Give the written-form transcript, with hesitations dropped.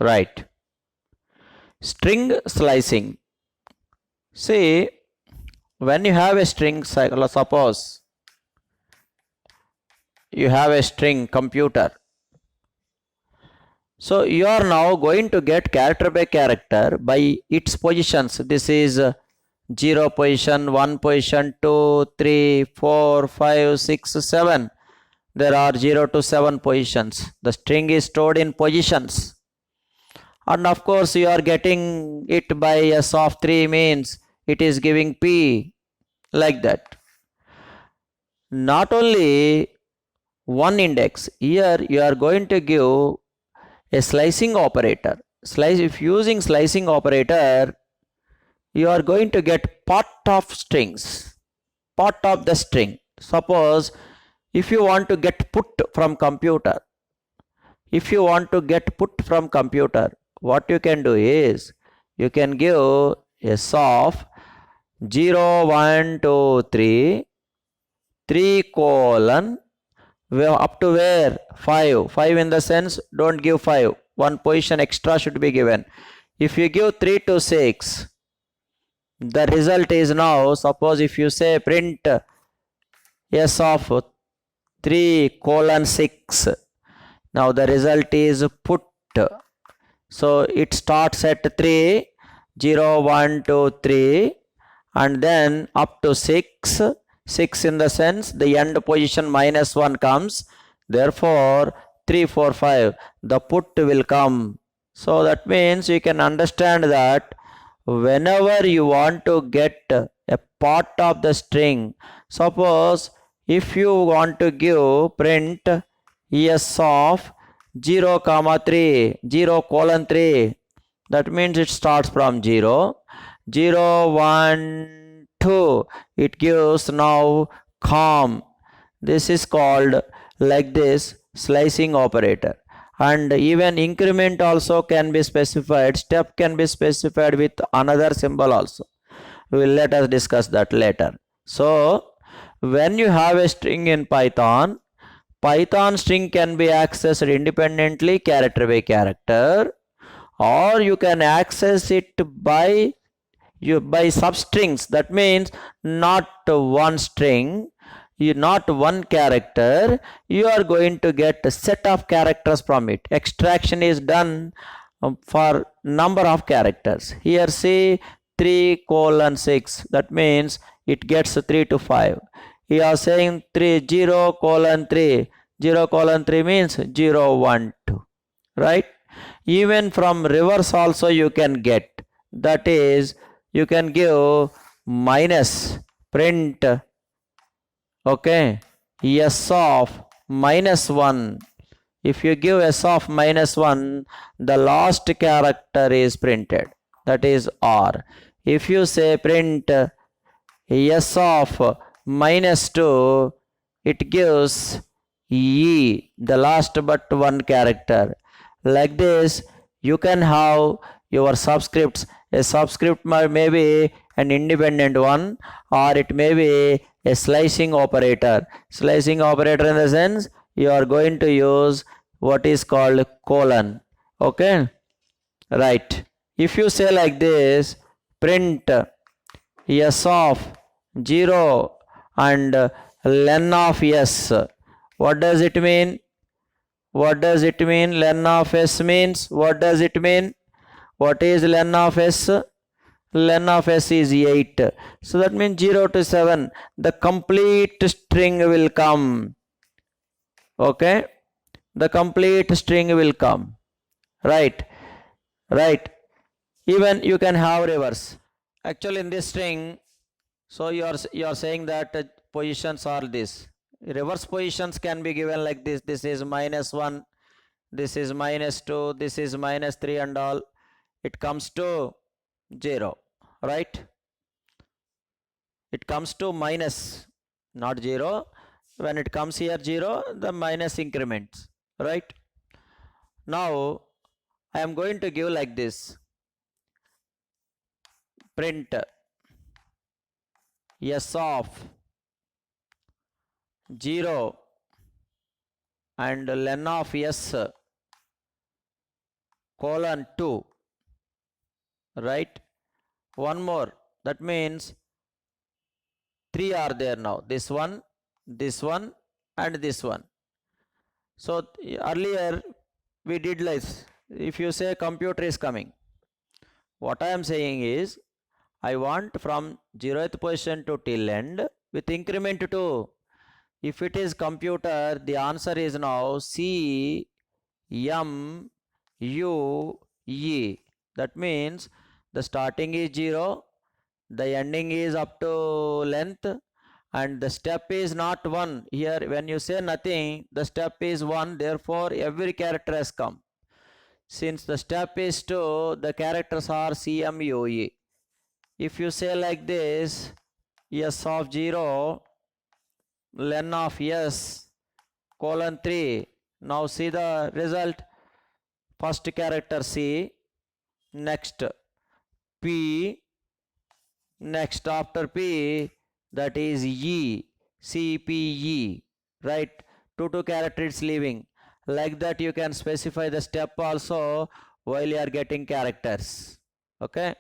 Right. String slicing. See, when you have a string, suppose you have a string computer. So you are now going to get character by character by its positions. This is 0 position, 1 position, 2, 3, 4, 5, 6, 7. There are 0 to 7 positions. The string is stored in positions. And of course, you are getting it by s of 3 means it is giving p, like that. Not only one index, here you are going to give a slicing operator. If using slicing operator, you are going to get part of strings, part of the string. Suppose if you want to get put from computer, what you can do is you can give s of 0, 1, 2, 3, 3 colon up to where 5 in the sense don't give 5, one position extra should be given. If you give 3 to 6, the result is now, suppose if you say print s of 3 colon 6, now the result is put. So it starts at 3, 0, 1, 2, 3, and then up to 6. 6 in the sense the end position minus 1 comes. Therefore, 3, 4, 5, the put will come. So that means you can understand that whenever you want to get a part of the string, suppose if you want to give print s of 0 comma 3, 0 colon 3, that means it starts from 0, 0, 1, 2, it gives now com. This is called like this slicing operator. And even increment also can be specified, step can be specified with another symbol also. Let us discuss that later. So when you have a string in Python string can be accessed independently character by character, or you can access it by substrings. That means not one string, not one character, you are going to get a set of characters from it. Extraction is done for number of characters. Here say 3 colon 6, that means it gets 3 to 5. You are saying 3, 0 colon 3, 0 colon 3 means 0, 1, 2, right? Even from reverse also you can get, that is you can give minus print, okay, s of minus 1. If you give s of minus 1, the last character is printed, that is r. If you say print s of minus 2, it gives e, the last but one character. Like this, you can have your subscripts. A subscript may be an independent one, or it may be a slicing operator. Slicing operator in the sense you are going to use what is called colon. Okay, right. If you say like this, print s of 0 and len of s, what does it mean? What does it mean? Len of s means, what does it mean? What is len of s? Len of s is 8. So that means 0 to 7, the complete string will come. Okay, the complete string will come. Right, right. Even you can have reverse. Actually, in this string, so you are saying that positions are this. Reverse positions can be given like this. This is minus 1, this is minus 2, this is minus 3 and all. It comes to 0, right? It comes to minus, not 0. When it comes here 0, the minus increments, right? Now I am going to give like this. Print s of 0 and len of s colon 2, right? One more, that means 3 are there now, this one, and this one. So earlier we did like, if you say computer is coming, what I am saying is I want from 0th position to till end with increment 2. If it is computer, the answer is now C M U E. That means the starting is 0, the ending is up to length, and the step is not 1. Here when you say nothing, the step is 1, therefore every character has come. Since the step is 2, the characters are C M U E. If you say like this, S of 0, len of S, colon 3. Now see the result. First character C, next P, next after P, that is E, C, P, E, right? Two characters leaving. Like that you can specify the step also while you are getting characters. Okay.